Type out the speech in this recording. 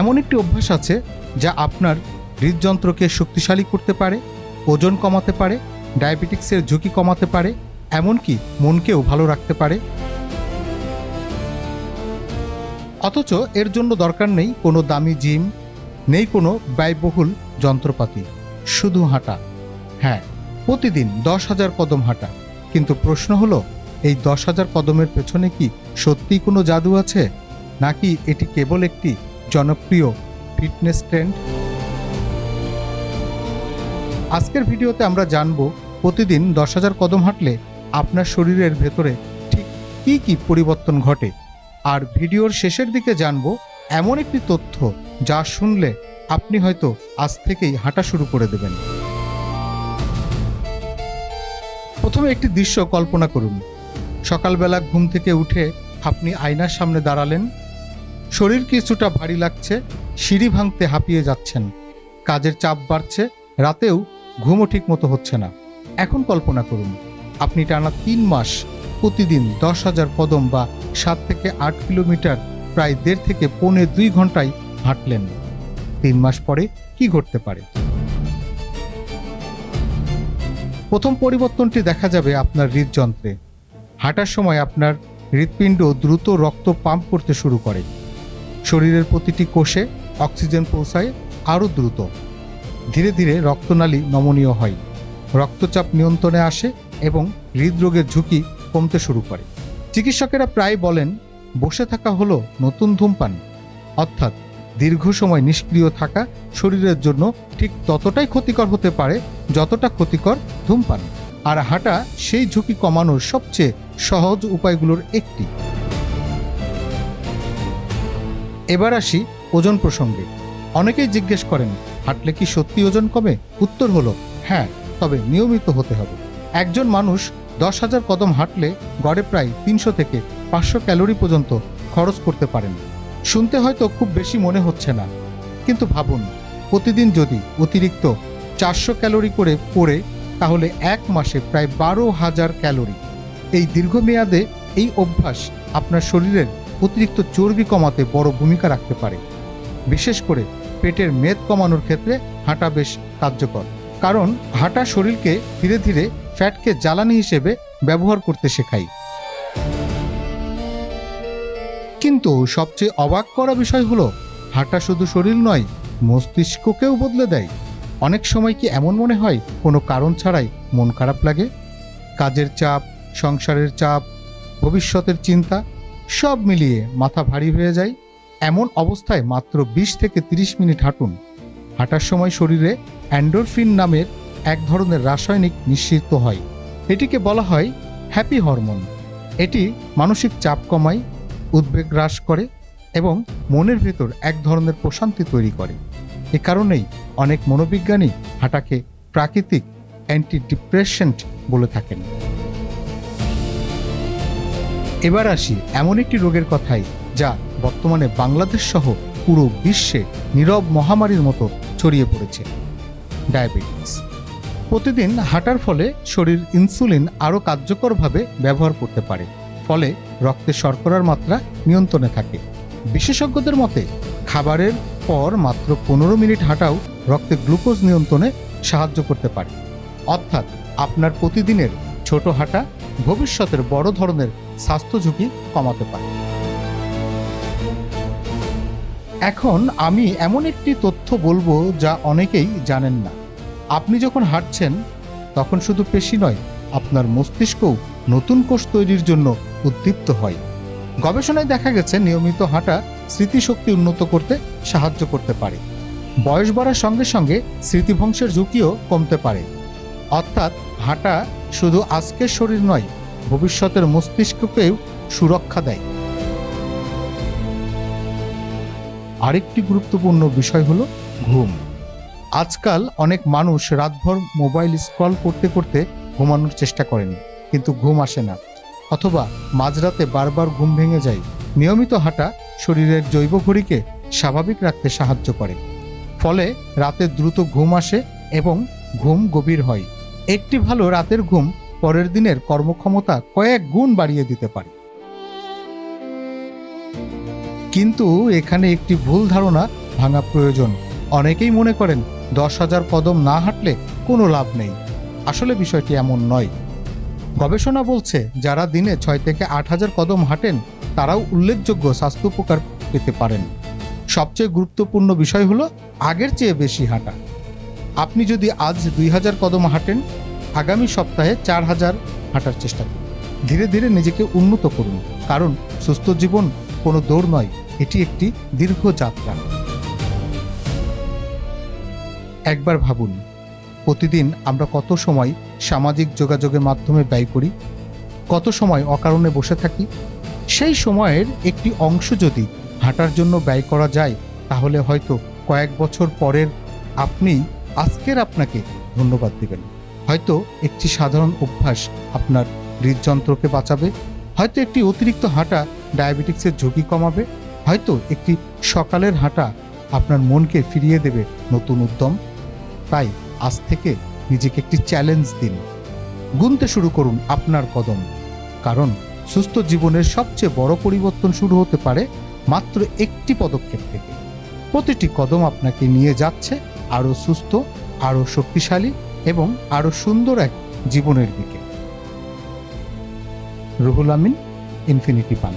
এমন একটি অভ্যাস আছে যা আপনার হৃদযন্ত্রকে শক্তিশালী করতে পারে, ওজন কমাতে পারে, ডায়াবেটিক্সের ঝুঁকি কমাতে পারে, এমনকি মনকেও ভালো রাখতে পারে। অথচ এর জন্য দরকার নেই কোনো দামি জিম, নেই কোনো ব্যয়বহুল যন্ত্রপাতি, শুধু হাঁটা। হ্যাঁ, প্রতিদিন 10,000 কদম হাঁটা। কিন্তু প্রশ্ন হলো, এই 10,000 কদমের পেছনে কি সত্যিই কোনো জাদু আছে, নাকি এটি কেবল একটি জনপ্রিয় ফিটনেস ট্রেন্ড? আজকের ভিডিওতে আমরা জানব প্রতিদিন 10,000 কদম হাঁটলে আপনার শরীরের ভেতরে ঠিক কী কী পরিবর্তন ঘটে। আর ভিডিওর শেষের দিকে জানব এমন একটি তথ্য যা শুনলে আপনি হয়তো আজ থেকেই হাঁটা শুরু করে দেবেন। প্রথমে একটি দৃশ্য কল্পনা করুন। সকালবেলা ঘুম থেকে উঠে আপনি আয়নার সামনে দাঁড়ালেন। শরীর কিছুটা ভারী লাগছে, সিঁড়ি ভাঙতে হাঁপিয়ে যাচ্ছেন, কাজের চাপ বাড়ছে, রাতেও ঘুমও ঠিক মতো হচ্ছে না। এখন কল্পনা করুন আপনি টানা 3 মাস প্রতিদিন 10,000 কদম বা 7 থেকে 8 কিলোমিটার প্রায় 1.5 থেকে 2.25 ঘন্টায় হাঁটলেন। 3 মাস পরে কি ঘটতে পারে? প্রথম পরিবর্তনটি দেখা যাবে আপনার হৃদযন্ত্রে। হাঁটার সময় আপনার হৃৎপিণ্ড দ্রুত রক্ত পাম্প করতে শুরু করে। শরীরের প্রতিটি কোষে অক্সিজেন পৌঁছায় আরও দ্রুত। ধীরে ধীরে রক্তনালী নমনীয় হয়, রক্তচাপ নিয়ন্ত্রণে আসে এবং হৃদরোগের ঝুঁকি কমতে শুরু করে। চিকিৎসকেরা প্রায় বলেন, বসে থাকা হলো নতুন ধূমপান। অর্থাৎ দীর্ঘ সময় নিষ্ক্রিয় থাকা শরীরের জন্য ঠিক ততটাই ক্ষতিকর হতে পারে যতটা ক্ষতিকর ধূমপান। আর হাঁটা সেই ঝুঁকি কমানোর সবচেয়ে সহজ উপায়গুলোর একটি। এবার আসি ওজন প্রসঙ্গে। অনেকেই জিজ্ঞেস করেন, হাঁটলে কি সত্যি ওজন কমে? উত্তর হলো হ্যাঁ, তবে নিয়মিত হতে হবে। একজন মানুষ 10,000 কদম হাঁটলে গড়ে প্রায় 300 থেকে 500 ক্যালোরি পর্যন্ত খরচ করতে পারেন। শুনতে হয়তো খুব বেশি মনে হচ্ছে না, কিন্তু ভাবুন, প্রতিদিন যদি অতিরিক্ত 400 ক্যালোরি করে পড়ে, তাহলে এক মাসে প্রায় 12,000 ক্যালোরি। এই দীর্ঘমেয়াদে এই অভ্যাস আপনার শরীরের অতিরিক্ত চর্বি কমাতে বড় ভূমিকা রাখতে পারে। বিশেষ করে পেটের মেদ কমানোর ক্ষেত্রে হাঁটা বেশ কার্যকর, কারণ হাঁটা শরীরকে ধীরে ধীরে ফ্যাটকে জ্বালানি হিসেবে ব্যবহার করতে শেখায়। কিন্তু সবচেয়ে অবাক করা বিষয় হলো, হাঁটা শুধু শরীর নয়, মস্তিষ্ককেও বদলে দেয়। অনেক সময় কি এমন মনে হয় কোনো কারণ ছাড়াই মন খারাপ লাগে? কাজের চাপ, সংসারের চাপ, ভবিষ্যতের চিন্তা, সব মিলিয়ে মাথা ভারী হয়ে যায়। এমন অবস্থায় মাত্র 20 থেকে 30 মিনিট হাঁটুন। হাঁটার সময় শরীরে এন্ডোরফিন নামের এক ধরনের রাসায়নিক নিঃসৃত হয়। এটিকে বলা হয় হ্যাপি হরমোন। এটি মানসিক চাপ কমায়, উদ্বেগ হ্রাস করে এবং মনের ভেতর এক ধরনের প্রশান্তি তৈরি করে। এ কারণেই অনেক মনোবিজ্ঞানী হাঁটাকে প্রাকৃতিক অ্যান্টিডিপ্রেসেন্ট বলে থাকেন। এবার আসি এমন একটি রোগের কথায় যা বর্তমানে বাংলাদেশ সহ পুরো বিশ্বে নীরব মহামারীর মতো ছড়িয়ে পড়েছে, ডায়াবেটিস। প্রতিদিন হাঁটার ফলে শরীর ইনসুলিন আরও কার্যকরভাবে ব্যবহার করতে পারে, ফলে রক্তে শর্করার মাত্রা নিয়ন্ত্রণে থাকে। বিশেষজ্ঞদের মতে খাবারের পর মাত্র 15 মিনিট হাঁটাও রক্তে গ্লুকোজ নিয়ন্ত্রণে সাহায্য করতে পারে। অর্থাৎ আপনার প্রতিদিনের ছোট হাঁটা ভবিষ্যতের বড় ধরনের স্বাস্থ্য ঝুঁকি কমাতে পারে। এখন আমি এমন একটি তথ্য বলবো যা অনেকেই জানেন না। আপনি যখন হাঁটছেন তখন শুধু পেশি নয়, আপনার মস্তিষ্কও নতুন কোষ তৈরির জন্য উদ্দীপ্ত হয়। গবেষণায় দেখা গেছে নিয়মিত হাঁটা স্মৃতিশক্তি উন্নত করতে সাহায্য করতে পারে। বয়স বাড়ার সঙ্গে সঙ্গে স্মৃতিভ্রংশের ঝুঁকিও কমতে পারে। অর্থাৎ হাঁটা শুধু আজকের শরীর নয়, ভবিষ্যতের মস্তিষ্ককেও সুরক্ষা দেয়। আরেকটি গুরুত্বপূর্ণ বিষয় হলো ঘুম। আজকাল অনেক মানুষ রাতভর মোবাইল স্ক্রল করতে করতে ঘুমানোর চেষ্টা করেন, কিন্তু ঘুম আসে না, অথবা মাঝরাতে বারবার ঘুম ভেঙে যায়। নিয়মিত হাঁটা শরীরের জৈব ঘড়িকে স্বাভাবিক রাখতে সাহায্য করে, ফলে রাতে দ্রুত ঘুম আসে এবং ঘুম গভীর হয়। একটি ভালো রাতের ঘুম পরের দিনের কর্মক্ষমতা কয়েক গুণ বাড়িয়ে দিতে পারে। কিন্তু এখানে একটি ভুল ধারণা ভাঙা প্রয়োজন। অনেকেই মনে করেন 10,000 কদম না হাঁটলে কোনো লাভ নেই। আসলে বিষয়টি এমন নয়। গবেষণা বলছে যারা দিনে 6 থেকে 8,000 কদম হাঁটেন তারাও উল্লেখযোগ্য স্বাস্থ্য উপকার পেতে পারেন। সবচেয়ে গুরুত্বপূর্ণ বিষয় হলো আগের চেয়ে বেশি হাঁটা। আপনি যদি আজ 2,000 কদম হাঁটেন, আগামী সপ্তাহে 4,000 হাঁটার চেষ্টা করুন। ধীরে ধীরে নিজেকে উন্নত করুন, কারণ সুস্থ জীবন কোনো দৌড় নয়, এটি একটি দীর্ঘ যাত্রা। একবার ভাবুন, প্রতিদিন আমরা কত সময় সামাজিক যোগাযোগের মাধ্যমে ব্যয় করি, কত সময় অকারণে বসে থাকি। সেই সময়ের একটি অংশ যদি হাঁটার জন্য ব্যয় করা যায়, তাহলে হয়তো কয়েক বছর পরের আপনি আজকের আপনাকে ধন্যবাদ দেবেন। হয়তো একটি সাধারণ অভ্যাস আপনার হৃদযন্ত্রকে বাঁচাবে, হয়তো একটি অতিরিক্ত হাঁটা ডায়াবেটিক্সের ঝুঁকি কমাবে, হয়তো একটি সকালের হাঁটা আপনার মনকে ফিরিয়ে দেবে নতুন উদ্যম। তাই আজ থেকে নিজেকে একটি চ্যালেঞ্জ দিন, গুনতে শুরু করুন আপনার কদম, কারণ সুস্থ জীবনের সবচেয়ে বড় পরিবর্তন শুরু হতে পারে মাত্র একটি পদক্ষেপ থেকে। প্রতিটি কদম আপনাকে নিয়ে যাচ্ছে আরও সুস্থ, আরও শক্তিশালী এবং আরও সুন্দর এক জীবনের দিকে। Ruhul Amin, infinity fun.